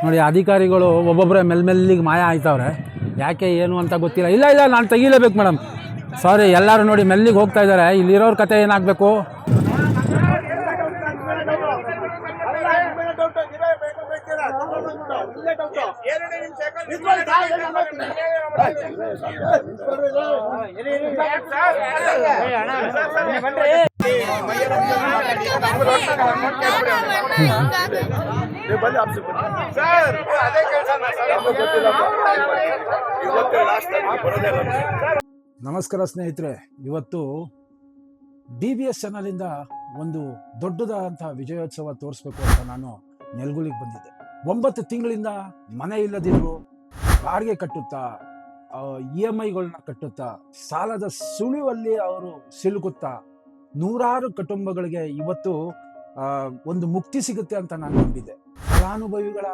ನೋಡಿ ಅಧಿಕಾರಿಗಳು ಒಬ್ಬೊಬ್ಬರೇ ಮೆಲ್ಲಿಗೆ ಮಾಯ ಆಯ್ತವ್ರೆ. ಯಾಕೆ ಏನು ಅಂತ ಗೊತ್ತಿಲ್ಲ. ಇಲ್ಲ ನಾನು ತೆಗಿಲೇಬೇಕು ಮೇಡಮ್, ಸಾರಿ. ಎಲ್ಲರೂ ನೋಡಿ ಮೆಲ್ಲಿಗೆ ಹೋಗ್ತಾ ಇದ್ದಾರೆ. ಇಲ್ಲಿರೋರ ಕತೆ ಏನಾಗಬೇಕು? ನಮಸ್ಕಾರ ಸ್ನೇಹಿತರೆ, ಇವತ್ತು DBS ಚಾನಲಿಂದ ಒಂದು ದೊಡ್ಡದಾದಂಥ ವಿಜಯೋತ್ಸವ ತೋರಿಸ್ಬೇಕು ಅಂತ ನಾನು ನೆಲಗುಲಿಗೆ ಬಂದಿದ್ದೆ. 9 ತಿಂಗಳಿಂದ ಮನೆ ಇಲ್ಲದಿದ್ರು, ಬಾಡಿಗೆ ಕಟ್ಟುತ್ತಾ, EMIಗಳನ್ನ ಕಟ್ಟುತ್ತಾ, ಸಾಲದ ಸುಳಿವಲ್ಲಿ ಅವರು ಸಿಲುಕುತ್ತಾ ನೂರಾರು ಕುಟುಂಬಗಳಿಗೆ ಇವತ್ತು ಒಂದು ಮುಕ್ತಿ ಸಿಗುತ್ತೆ ಅಂತ ನಾನು ನಂಬಿದ್ದೆ. ಫಲಾನುಭವಿಗಳ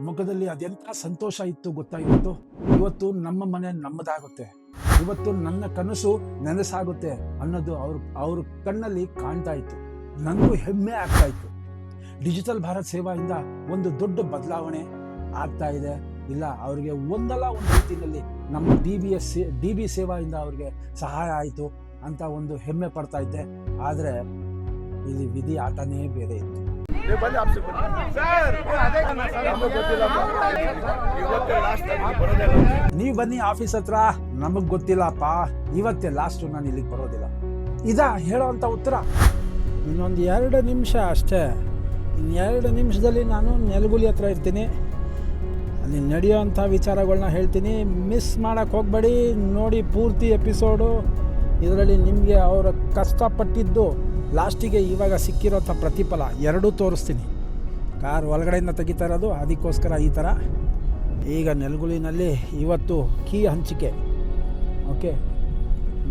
ಮುಖದಲ್ಲಿ ಅದೆಂಥ ಸಂತೋಷ ಇತ್ತು ಗೊತ್ತಾ. ಇವತ್ತು ನಮ್ಮ ಮನೆ ನಮ್ಮದಾಗುತ್ತೆ, ಇವತ್ತು ನನ್ನ ಕನಸು ನನಸಾಗುತ್ತೆ ಅನ್ನೋದು ಅವ್ರ ಕಣ್ಣಲ್ಲಿ ಕಾಣ್ತಾ ಇತ್ತು. ನನಗೂ ಹೆಮ್ಮೆ ಆಗ್ತಾ ಇತ್ತು. ಡಿಜಿಟಲ್ ಭಾರತ್ ಸೇವಾಯಿಂದ ಒಂದು ದೊಡ್ಡ ಬದಲಾವಣೆ ಆಗ್ತಾ ಇದೆ. ಇಲ್ಲ, ಅವ್ರಿಗೆ ಒಂದಲ್ಲ ಒಂದು ರೀತಿಯಲ್ಲಿ ನಮ್ಮ DB ಸೇವಾಯಿಂದ ಅವ್ರಿಗೆ ಸಹಾಯ ಆಯಿತು ಅಂತ ಒಂದು ಹೆಮ್ಮೆ ಪಡ್ತಾ ಇದ್ದೆ. ಆದರೆ ಇಲ್ಲಿ ವಿಧಿ ಆಟನೇ ಬೇರೆ ಇತ್ತು. ನೀವು ಬನ್ನಿ ಆಫೀಸ್ ಹತ್ರ, ನಮಗ್ ಗೊತ್ತಿಲ್ಲಪ್ಪ, ಇವತ್ತೇ ಲಾಸ್ಟ್, ನಾನು ಇಲ್ಲಿಗೆ ಬರೋದಿಲ್ಲ. ಹೇಳೋವಂಥ ಉತ್ತರ. ಇನ್ನೊಂದು 2 ನಿಮಿಷ ಅಷ್ಟೇ. 2 ನಿಮಿಷದಲ್ಲಿ ನಾನು ನೆಲಗುಲಿ ಹತ್ರ ಇರ್ತೀನಿ. ಅಲ್ಲಿ ನಡೆಯೋವಂಥ ವಿಚಾರಗಳನ್ನ ಹೇಳ್ತೀನಿ. ಮಿಸ್ ಮಾಡೋಕ್ಕೆ ಹೋಗಬೇಡಿ, ನೋಡಿ ಪೂರ್ತಿ ಎಪಿಸೋಡು. ಇದರಲ್ಲಿ ನಿಮಗೆ ಅವರ ಕಷ್ಟಪಟ್ಟಿದ್ದು ಲಾಸ್ಟಿಗೆ ಇವಾಗ ಸಿಕ್ಕಿರೋಂಥ ಪ್ರತಿಫಲ ಎರಡೂ ತೋರಿಸ್ತೀನಿ. ಕಾರ್ ಒಳಗಡೆಯಿಂದ ತೆಗಿತಾ ಇರೋದು, ಅದಕ್ಕೋಸ್ಕರ ಈ ಥರ. ಈಗ ನೆಲಗುಲಿನಲ್ಲಿ ಇವತ್ತು ಕೀ ಹಂಚಿಕೆ. ಓಕೆ,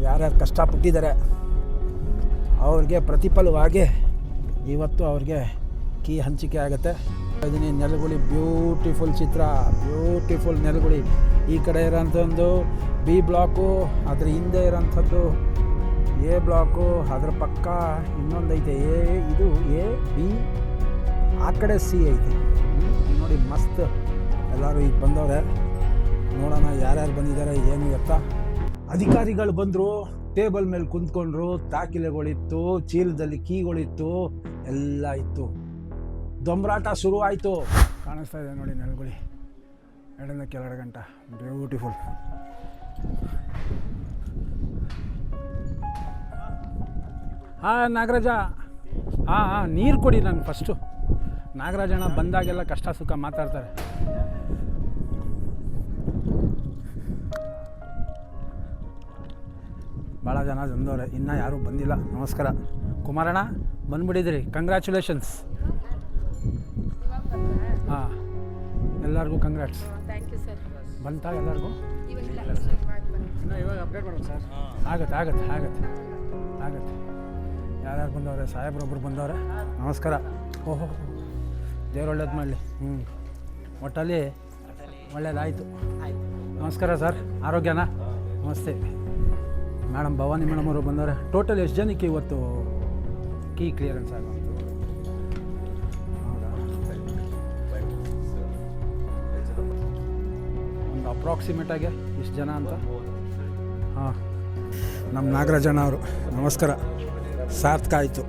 ಯಾರ್ಯಾರು ಕಷ್ಟಪಟ್ಟಿದ್ದಾರೆ ಅವ್ರಿಗೆ ಪ್ರತಿಫಲವಾಗಿ ಇವತ್ತು ಅವ್ರಿಗೆ ಕೀ ಹಂಚಿಕೆ ಆಗುತ್ತೆ. ಇದೀನಿ ನೆಲಗುಲಿ, ಬ್ಯೂಟಿಫುಲ್ ಚಿತ್ರ, ಬ್ಯೂಟಿಫುಲ್ ನೆಲಗುಲಿ. ಈ ಕಡೆ ಇರೋಂಥದ್ದು B ಬ್ಲಾಕು, ಅದ್ರ ಹಿಂದೆ ಇರೋಂಥದ್ದು A ಬ್ಲಾಕು, ಅದರ ಪಕ್ಕ ಇನ್ನೊಂದು ಐತೆ ಇದು A B, ಆ ಕಡೆ C ಐತೆ. ನೋಡಿ ಮಸ್ತ್. ಎಲ್ಲರೂ ಈಗ ಬಂದವ್ರೆ. ನೋಡೋಣ ಯಾರ್ಯಾರು ಬಂದಿದ್ದಾರೆ ಏನು ಎತ್ತ. ಅಧಿಕಾರಿಗಳು ಬಂದರು, ಟೇಬಲ್ ಮೇಲೆ ಕುಂತ್ಕೊಂಡ್ರು, ದಾಖಲೆಗಳಿತ್ತು, ಚೀಲದಲ್ಲಿ ಕೀಗಳಿತ್ತು, ಎಲ್ಲ ಇತ್ತು. ದೊಂಬರಾಟ ಶುರುವಾಯಿತು. ಕಾಣಿಸ್ತಾ ಇದೆ ನೋಡಿ ನೆಲಗುಲಿ, 2 ಗಂಟೆ. ಬ್ಯೂಟಿಫುಲ್. ನಾಗರಾಜ, ನೀರು ಕೊಡಿ ನಂಗೆ ಫಸ್ಟು. ನಾಗರಾಜಣ್ಣ ಬಂದಾಗೆಲ್ಲ ಕಷ್ಟ ಸುಖ ಮಾತಾಡ್ತಾರೆ. ಭಾಳ ಜನ ಬಂದವ್ರೆ, ಇನ್ನೂ ಯಾರೂ ಬಂದಿಲ್ಲ. ನಮಸ್ಕಾರ ಕುಮಾರಣ್ಣ, ಬಂದ್ಬಿಟ್ಟಿದ್ದೀರಿ, ಕಂಗ್ರ್ಯಾಚುಲೇಷನ್ಸ್. ಎಲ್ಲರಿಗೂ ಕಂಗ್ರ್ಯಾಟ್ಸ್. ಬಂತಾ ಎಲ್ಲರಿಗೂ? ಇವಾಗ ಅಪ್ಡೇಟ್ ಮಾಡೋದು ಸರ್. ಆಗತ್ತೆ. ಯಾರ್ಯಾರು ಬಂದವ್ರೆ? ಸಾಹೇಬ್ರೊಬ್ರು ಬಂದವ್ರೆ. ನಮಸ್ಕಾರ. ಓಹೋ, ದೇವ್ರು ಒಳ್ಳೇದು ಮಾಡಲಿ. ಒಟ್ಟಲ್ಲಿ ಒಳ್ಳೇದಾಯಿತು. ನಮಸ್ಕಾರ ಸರ್, ಆರೋಗ್ಯನಾ? ನಮಸ್ತೆ ಮೇಡಮ್. ಭವಾನಿ ಮೇಡಮ್ ಅವರು ಬಂದವ್ರೆ. ಟೋಟಲ್ ಎಷ್ಟು ಜನಕ್ಕೆ ಇವತ್ತು ಕೀ ಕ್ಲಿಯರೆನ್ಸ್ ಆಗುವಂಥ? ಒಂದು ಅಪ್ರಾಕ್ಸಿಮೇಟಾಗಿ ಇಷ್ಟು ಜನ ಅಂತ? ನಮ್ಮ ನಾಗರಾಜಣ್ಣ ಅವರು, ನಮಸ್ಕಾರ. ಸಾರ್ಥಕ ಆಯಿತು.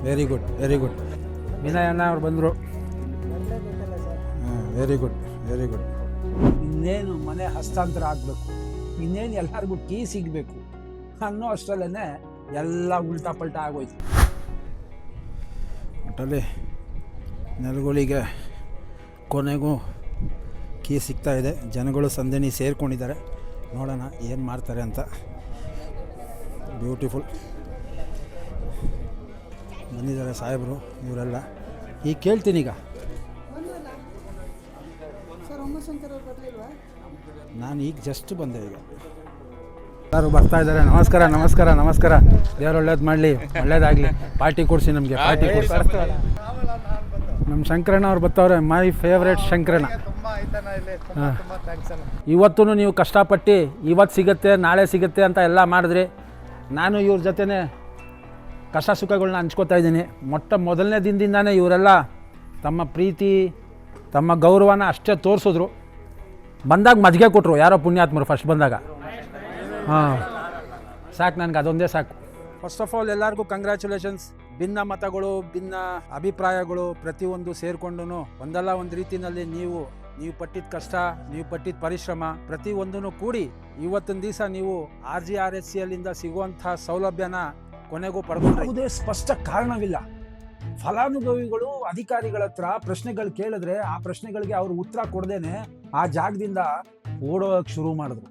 Very good. ವಿನಯ್ ಅಣ್ಣ ಅವ್ರು ಬಂದರು. Very good. ಇನ್ನೇನು ಮನೆ ಹಸ್ತಾಂತರ ಆಗಬೇಕು, ಇನ್ನೇನು ಎಲ್ಲರಿಗೂ ಕೀ ಸಿಗಬೇಕು ಅನ್ನೋ ಅಷ್ಟರಲ್ಲೇ ಎಲ್ಲ ಉಲ್ಟಾ ಪಲ್ಟಾ ಆಗೋಯ್ತು. ಒಟ್ಟಲ್ಲಿ ನೆಲಗುಲಿಗೆ ಕೊನೆಗೂ ಕೀ ಸಿಗ್ತಾಯಿದೆ. ಜನಗಳು ಸಂದಣಿ ಸೇರ್ಕೊಂಡಿದ್ದಾರೆ. ನೋಡೋಣ ಏನು ಮಾಡ್ತಾರೆ ಅಂತ. ಬ್ಯೂಟಿಫುಲ್. ಬಂದಿದ್ದಾರೆ ಸಾಹೇಬರು, ಇವರೆಲ್ಲ. ಈಗ ಕೇಳ್ತೀನಿ. ಈಗ ನಾನು ಈಗ ಜಸ್ಟ್ ಬಂದೆ. ಈಗ ಎಲ್ಲರೂ ಬರ್ತಾ ಇದ್ದಾರೆ. ನಮಸ್ಕಾರ. ದೇವ್ರು ಒಳ್ಳೇದು ಮಾಡಲಿ, ಒಳ್ಳೇದಾಗಲಿ. ಪಾರ್ಟಿ ಕೊಡಿಸಿ, ನಮಗೆ ಪಾರ್ಟಿ ಕೊಡಿಸಿ. ನಮ್ಮ ಶಂಕರಣ್ಣ ಅವ್ರು ಬರ್ತಾವ್ರೆ, ಮೈ ಫೇವ್ರೇಟ್ ಶಂಕರಣ್ಣ. ಇವತ್ತೂ ನೀವು ಕಷ್ಟಪಟ್ಟು ಇವತ್ತು ಸಿಗುತ್ತೆ ನಾಳೆ ಸಿಗುತ್ತೆ ಅಂತ ಎಲ್ಲ ಮಾಡಿದ್ರಿ. ನಾನು ಇವ್ರ ಜೊತೆನೇ ಕಷ್ಟ ಸುಖಗಳನ್ನ ಹಂಚ್ಕೋತಾ ಇದ್ದೀನಿ. ಮೊದಲನೇ ದಿನದಿಂದಾನೇ ಇವರೆಲ್ಲ ತಮ್ಮ ಪ್ರೀತಿ, ತಮ್ಮ ಗೌರವನ ಅಷ್ಟೇ ತೋರಿಸಿದ್ರು. ಬಂದಾಗ ಮಜ್ಜಿಗೆ ಕೊಟ್ಟರು ಯಾರೋ ಪುಣ್ಯಾತ್ಮರು ಫಸ್ಟ್ ಬಂದಾಗ. ಹಾಂ, ಸಾಕು, ನನಗೆ ಅದೊಂದೇ ಸಾಕು. ಫಸ್ಟ್ ಆಫ್ ಆಲ್ ಎಲ್ಲರಿಗೂ ಕಂಗ್ರ್ಯಾಚುಲೇಷನ್ಸ್. ಭಿನ್ನ ಮತಗಳು, ಭಿನ್ನ ಅಭಿಪ್ರಾಯಗಳು ಪ್ರತಿಯೊಂದು ಸೇರಿಕೊಂಡು ಒಂದಲ್ಲ ಒಂದು ರೀತಿಯಲ್ಲಿ ನೀವು ಪಟ್ಟಿದ ಕಷ್ಟ, ನೀವು ಪಟ್ಟಿದ ಪರಿಶ್ರಮ ಪ್ರತಿಯೊಂದನ್ನು ಕೂಡಿ ಇವತ್ತಿನ ದಿವಸ ನೀವು RGRSCಲಿಂದ ಸಿಗುವಂಥ ಸೌಲಭ್ಯನ ಕೊನೆಗೂ ಪಡ್ಕೊಂಡ್ರೆ ಸ್ಪಷ್ಟ ಕಾರಣವಿಲ್ಲ. ಫಲಾನುಭವಿಗಳು ಅಧಿಕಾರಿಗಳ ಹತ್ರ ಪ್ರಶ್ನೆಗಳು ಕೇಳಿದ್ರೆ ಆ ಪ್ರಶ್ನೆಗಳಿಗೆ ಅವರು ಉತ್ತರ ಕೊಡದೇನೆ ಆ ಜಾಗದಿಂದ ಓಡೋಕೆ ಶುರು ಮಾಡಿದ್ರು.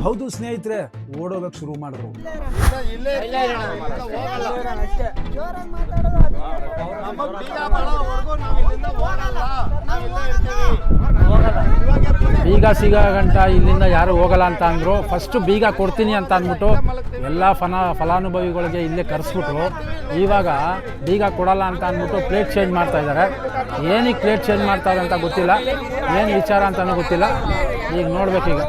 ಹೌದು ಸ್ನೇಹಿತರೆ, ಓಡೋಗಕ್ಕೆ ಶುರು ಮಾಡಿದ್ರು. ಬೀಗ ಸಿಗೋ ಗಂಟ ಇಲ್ಲಿಂದ ಯಾರು ಹೋಗಲ್ಲ ಅಂತ ಅಂದರು. ಫಸ್ಟು ಬೀಗ ಕೊಡ್ತೀನಿ ಅಂತ ಅಂದ್ಬಿಟ್ಟು ಎಲ್ಲ ಫಲಾನುಭವಿಗಳಿಗೆ ಇಲ್ಲೇ ಕರೆಸ್ಬಿಟ್ರು. ಇವಾಗ ಬೀಗ ಕೊಡಲ್ಲ ಅಂತ ಅಂದ್ಬಿಟ್ಟು ಪ್ಲೇಟ್ ಚೇಂಜ್ ಮಾಡ್ತಾ ಇದ್ದಾರೆ. ಏನಕ್ಕೆ ಪ್ಲೇಟ್ ಚೇಂಜ್ ಮಾಡ್ತಾರೆ ಅಂತ ಗೊತ್ತಿಲ್ಲ, ಏನು ವಿಚಾರ ಅಂತಲೂ ಗೊತ್ತಿಲ್ಲ. ಈಗ ನೋಡ್ಬೇಕೀಗ.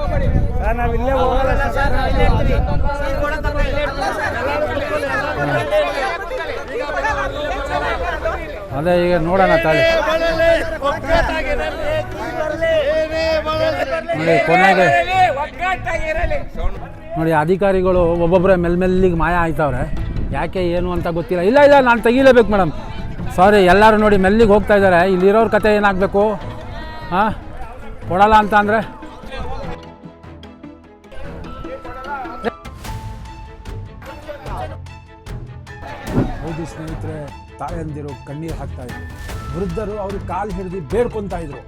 ಅದೇ ಈಗ ನೋಡೋಣ ತಾಳಿ. ನೋಡಿ ಕೊನೆಗೆ ನೋಡಿ ಅಧಿಕಾರಿಗಳು ಒಬ್ಬೊಬ್ಬರೇ ಮೆಲ್ಲಿಗೆ ಮಾಯ ಆಯ್ತವ್ರೆ. ಯಾಕೆ ಏನು ಅಂತ ಗೊತ್ತಿಲ್ಲ. ಇಲ್ಲ ನಾನು ತೆಗಿಲೇಬೇಕು ಮೇಡಮ್, ಸಾರಿ. ಎಲ್ಲರೂ ನೋಡಿ ಮೆಲ್ಲಿಗೆ ಹೋಗ್ತಾ ಇದ್ದಾರೆ. ಇಲ್ಲಿರೋರ ಕತೆ ಏನಾಗಬೇಕು? ಹಾಂ, ಕೊಡಲ್ಲ ಅಂತ ಅಂದರೆ ಹೌದು ಸ್ನೇಹಿತರೆ, ತಾಯಂದಿರು ಕಣ್ಣೀರು ಹಾಕ್ತಾ ಇದ್ರು. ವೃದ್ಧರು ಅವ್ರ ಕಾಲು ಹಿಡಿದು ಬೇಡ್ಕೊತಾ ಇದ್ರು,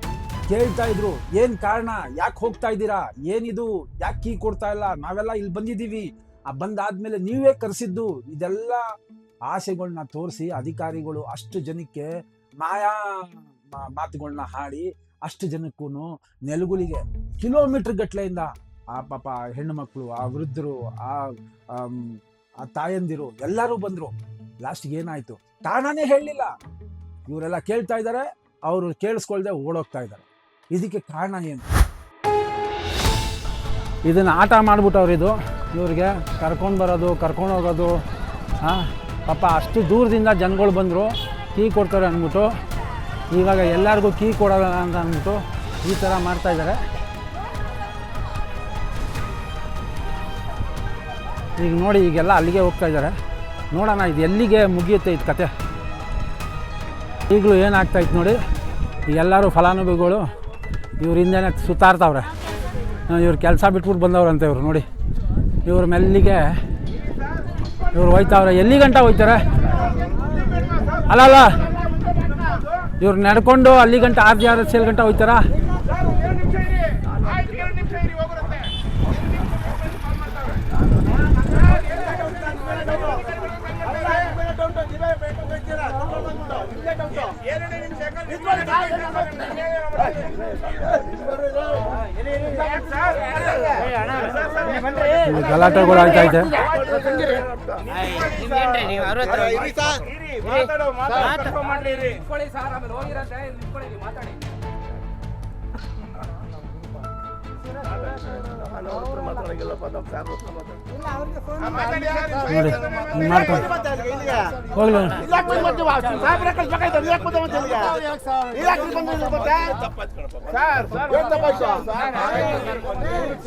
ಕೇಳ್ತಾ ಇದ್ರು, ಏನು ಕಾರಣ, ಯಾಕೆ ಹೋಗ್ತಾ ಇದ್ದೀರಾ, ಏನಿದು, ಯಾಕೆ ಕೀ ಕೊಡ್ತಾ ಇಲ್ಲ, ನಾವೆಲ್ಲ ಇಲ್ಲಿ ಬಂದಿದ್ದೀವಿ, ಬಂದಾದ್ಮೇಲೆ ನೀವೇ ಕರೆಸಿದ್ದು. ಇದೆಲ್ಲ ಆಸೆಗಳನ್ನ ತೋರಿಸಿ ಅಧಿಕಾರಿಗಳು ಅಷ್ಟು ಜನಕ್ಕೆ ಮಾಯಾ ಮಾತುಗಳನ್ನ ಹಾಡಿ ಅಷ್ಟು ಜನಕ್ಕೂ ನೆಲಗುಲಿಗೆ ಕಿಲೋಮೀಟರ್ ಗಟ್ಟಲೆಯಿಂದ ಆ ಪಾಪ ಹೆಣ್ಣು ಮಕ್ಕಳು, ಆ ವೃದ್ಧರು, ಆ ತಾಯಂದಿರು ಎಲ್ಲರೂ ಬಂದರು. ಲಾಸ್ಟ್ಗೆ ಏನಾಯಿತು ಕಾರಣನೇ ಹೇಳಲಿಲ್ಲ. ಇವರೆಲ್ಲ ಕೇಳ್ತಾ ಇದ್ದಾರೆ, ಅವರು ಕೇಳಿಸ್ಕೊಳ್ದೆ ಓಡೋಗ್ತಾ ಇದ್ದಾರೆ. ಇದಕ್ಕೆ ಕಾರಣ ಏನು? ಇದನ್ನು ಆಟ ಮಾಡಿಬಿಟ್ಟವ್ರು. ಇದು ಇವ್ರಿಗೆ ಕರ್ಕೊಂಡು ಬರೋದು, ಕರ್ಕೊಂಡು ಹೋಗೋದು. ಪಾಪ ಅಷ್ಟು ದೂರದಿಂದ ಜನಗಳು ಬಂದರು, ಕೀ ಕೊಡ್ತಾರೆ ಅಂದ್ಬಿಟ್ಟು ಇವಾಗ ಎಲ್ಲರಿಗೂ ಕೀ ಕೊಡೋಲ್ಲ ಅಂತ ಅಂದ್ಬಿಟ್ಟು ಈ ಥರ ಮಾಡ್ತಾಯಿದ್ದಾರೆ. ಈಗ ನೋಡಿ, ಈಗೆಲ್ಲ ಅಲ್ಲಿಗೆ ಹೋಗ್ತಾ ಇದ್ದಾರೆ. ನೋಡೋಣ ಇದು ಎಲ್ಲಿಗೆ ಮುಗಿಯುತ್ತೆ ಇದು ಕತೆ. ಈಗಲೂ ಏನಾಗ್ತಾಯಿತ್ತು ನೋಡಿ, ಈಗೆಲ್ಲರೂ ಫಲಾನುಭವಿಗಳು ಇವ್ರ ಹಿಂದೆನೇ ಸುತ್ತಾಡ್ತಾವ್ರೆ. ಇವ್ರು ಕೆಲಸ ಬಿಟ್ಬಿಟ್ಟು ಬಂದವ್ರಂತೆ ಇವರು. ನೋಡಿ ಇವ್ರ ಮೆಲ್ಲಿಗೆ ಇವ್ರು ಹೋಯ್ತಾವ್ರೆ. ಎಲ್ಲಿ ಗಂಟ ಹೋಯ್ತಾರೆ? ಅಲ್ಲ, ಇವ್ರು ನಡ್ಕೊಂಡು ಅಲ್ಲಿ ಗಂಟ RGRSC ಗಂಟ ಹೋಯ್ತಾರಾ? ಗಲಾಟೆಗಳು ಆಗ್ತೈತೆ.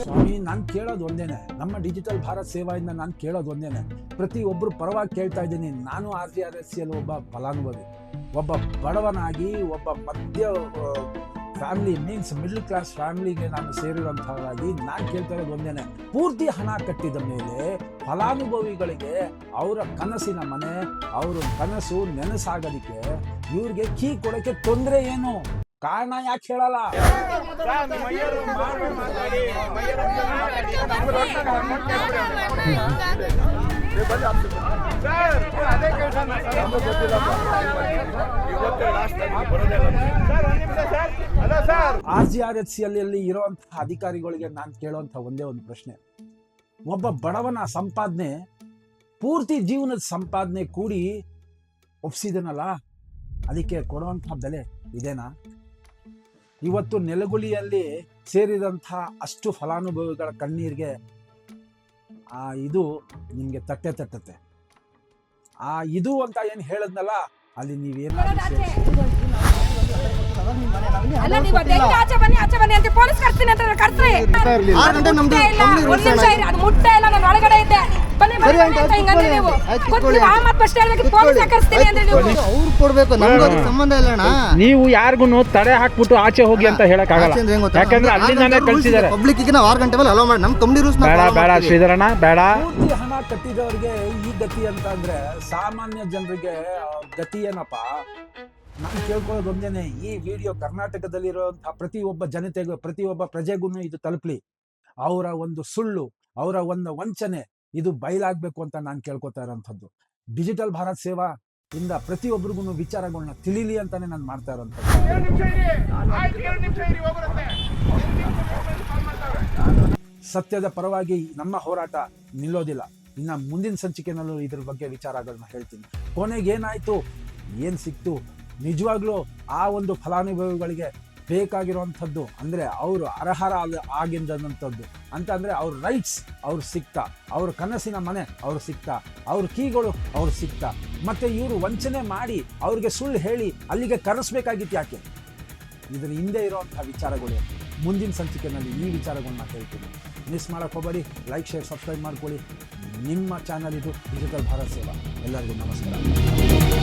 ಸ್ವಾಮಿ, ನಾನು ಕೇಳೋದು ಒಂದೇನೆ, ನಮ್ಮ ಡಿಜಿಟಲ್ ಭಾರತ್ ಸೇವಾಯಿಂದ ನಾನು ಕೇಳೋದು ಒಂದೇನೆ, ಪ್ರತಿಯೊಬ್ಬರು ಪರವಾಗಿ ಕೇಳ್ತಾ ಇದ್ದೀನಿ. ನಾನು RGRSCಯಲ್ಲಿ ಒಬ್ಬ ಫಲಾನುಭವಿ, ಒಬ್ಬ ಬಡವನಾಗಿ, ಒಬ್ಬ ಮಧ್ಯ ಫ್ಯಾಮಿಲಿ ಮೀನ್ಸ್ ಮಿಡ್ಲ್ ಕ್ಲಾಸ್ ಫ್ಯಾಮಿಲಿಗೆ ನಾನು ಸೇರಿರುವಂಥದ್ದಾಗಿ ನಾನು ಕೇಳ್ತಾ ಇರೋದು ಒಂದೇನೆ, ಪೂರ್ತಿ ಹಣ ಕಟ್ಟಿದ ಮೇಲೆ ಫಲಾನುಭವಿಗಳಿಗೆ ಅವರ ಕನಸಿನ ಮನೆ, ಅವರ ಕನಸು ನೆನಸಾಗೋದಕ್ಕೆ ಇವ್ರಿಗೆ ಕೀ ಕೊಡೋಕ್ಕೆ ತೊಂದರೆ ಏನು? ಕಾರಣ ಯಾಕೆ ಹೇಳಲ್ಲ? RGRSCಯಲ್ಲಿ ಇರುವಂತಹ ಅಧಿಕಾರಿಗಳಿಗೆ ನಾನು ಕೇಳುವಂಥ ಒಂದೇ ಒಂದು ಪ್ರಶ್ನೆ, ಒಬ್ಬ ಬಡವನ ಸಂಪಾದನೆ, ಪೂರ್ತಿ ಜೀವನದ ಸಂಪಾದನೆ ಕೂಡಿ ಒಪ್ಸಿದನಲ್ಲ, ಅದಕ್ಕೆ ಕೊಡುವಂತಹ ಬೆಲೆ ಇದೇನಾ? ಇವತ್ತು ನೆಲಗುಲಿಯಲ್ಲಿ ಸೇರಿದಂಥ ಅಷ್ಟು ಫಲಾನುಭವಿಗಳ ಕಣ್ಣೀರಿಗೆ ಆ ಇದು ನಿಮಗೆ ತಟ್ಟುತ್ತೆ. ಆ ಇದು ಅಂತ ಏನು ಹೇಳಿದ್ನಲ್ಲ, ಅಲ್ಲಿ ಅಲ್ಲ ನೀವು ಆಚೆ ಬನ್ನಿ ಅಂತ ಪೊಲೀಸ್ ಕರ್ಸ್ತೀನಿ ಅಂತ ಕರ್ಸ್ರಿ. ಅದು ಮುಟ್ಟೆ ಇಲ್ಲ, ನಾನು ಒಳಗಡೆ ಇದ್ದೆ. ಬನ್ನಿ ಅಂತ ಹಿಂಗಂದ್ರೆ ನೀವು ಆ ಮಾತು ಫಸ್ಟ್ ಹೇಳ್ಬೇಕು, ಪೊಲೀಸ್ ಕರ್ಸ್ತೀನಿ ಅಂದ್ರೆ ನೀವು ಅವ್ರು ಕೊಡ್ಬೇಕು, ನಮ್ಗೆ ಅದಕ್ಕೆ ಸಂಬಂಧ ಇಲ್ಲ ಅಣ್ಣ. ನೀವು ಯಾರಿಗೂ ತಡೆ ಹಾಕ್ಬಿಟ್ಟು ಆಚೆ ಹೋಗಿ ಅಂತ ಹೇಳಕ್ ಆಗಲ್ಲ, ಯಾಕಂದ್ರೆ ಅಲ್ಲಿಂದಾನೆ ಕಳ್ಸಿದ್ದಾರೆ. ಪಬ್ಲಿಕ್ ನಾವು 6 ಗಂಟೆ ಮೇಲೆ ಅಲೋ ಮಾಡಿ ನಮ್ಮ ಕಂಪ್ನಿ ರೂಲ್ಸ್ ಬೇಡ ಶ್ರೀಧರಣ್ಣ ಬೇಡ. ಪೂರ್ತಿ ಹಣ ಕಟ್ಟಿದವರಿಗೆ ಈ ಗತಿ ಅಂತ ಅಂದ್ರೆ ಸಾಮಾನ್ಯ ಜನರಿಗೆ ಗತಿ ಏನಪ್ಪ? ನಾನು ಕೇಳ್ಕೊಳ್ಳೋದು ಒಂದೇನೆ, ಈ ವಿಡಿಯೋ ಕರ್ನಾಟಕದಲ್ಲಿರುವಂತಹ ಪ್ರತಿಯೊಬ್ಬ ಜನತೆಗೂ, ಪ್ರತಿಯೊಬ್ಬ ಪ್ರಜೆಗೂ ಇದು ತಲುಪಲಿ. ಅವರ ಒಂದು ಸುಳ್ಳು, ಅವರ ಒಂದು ವಂಚನೆ ಇದು ಬಯಲಾಗಬೇಕು ಅಂತ ನಾನು ಕೇಳ್ಕೊತಾ ಇರೋಂಥದ್ದು. ಡಿಜಿಟಲ್ ಭಾರತ್ ಸೇವಾ ಇಂದ ಪ್ರತಿಯೊಬ್ಬರಿಗೂ ವಿಚಾರಗಳನ್ನ ತಿಳಿಲಿ ಅಂತಾನೆ ನಾನು ಮಾಡ್ತಾ ಇರೋಂಥದ್ದು. ಸತ್ಯದ ಪರವಾಗಿ ನಮ್ಮ ಹೋರಾಟ ನಿಲ್ಲೋದಿಲ್ಲ. ಇನ್ನು ಮುಂದಿನ ಸಂಚಿಕೆನಲ್ಲೂ ಇದ್ರ ಬಗ್ಗೆ ವಿಚಾರಗಳನ್ನ ಹೇಳ್ತೀನಿ. ಕೊನೆಗೆ ಏನಾಯ್ತು, ಏನು ಸಿಕ್ತು, ನಿಜವಾಗ್ಲೂ ಆ ಒಂದು ಫಲಾನುಭವಿಗಳಿಗೆ ಬೇಕಾಗಿರುವಂಥದ್ದು ಅಂದರೆ ಅವರು ಅರ್ಹರ ಆಗಿದ್ದಂಥದ್ದು ಅಂತ ಅಂದರೆ ಅವ್ರ ರೈಟ್ಸ್ ಅವ್ರು ಸಿಗ್ತಾ, ಅವ್ರ ಕನಸಿನ ಮನೆ ಅವ್ರು ಸಿಗ್ತಾ, ಅವ್ರ ಕೀಗಳು ಅವ್ರು ಸಿಗ್ತಾ. ಮತ್ತು ಇವರು ವಂಚನೆ ಮಾಡಿ ಅವ್ರಿಗೆ ಸುಳ್ಳು ಹೇಳಿ ಅಲ್ಲಿಗೆ ಕರೆಸ್ಬೇಕಾಗಿತ್ತು ಯಾಕೆ? ಇದರ ಹಿಂದೆ ಇರೋವಂಥ ವಿಚಾರಗಳು ಮುಂದಿನ ಸಂಚಿಕೆಯಲ್ಲಿ ಈ ವಿಚಾರಗಳನ್ನ ಹೇಳ್ತೀನಿ. ಮಿಸ್ ಮಾಡೋಕ್ಕೆ ಹೋಗಬೇಡಿ. ಲೈಕ್, ಶೇರ್, ಸಬ್ಸ್ಕ್ರೈಬ್ ಮಾಡ್ಕೊಳ್ಳಿ. ನಿಮ್ಮ ಚಾನಲ್ ಇದು ಡಿಜಿಟಲ್ ಭಾರತ್ ಸೇವಾ. ಎಲ್ಲರಿಗೂ ನಮಸ್ಕಾರ.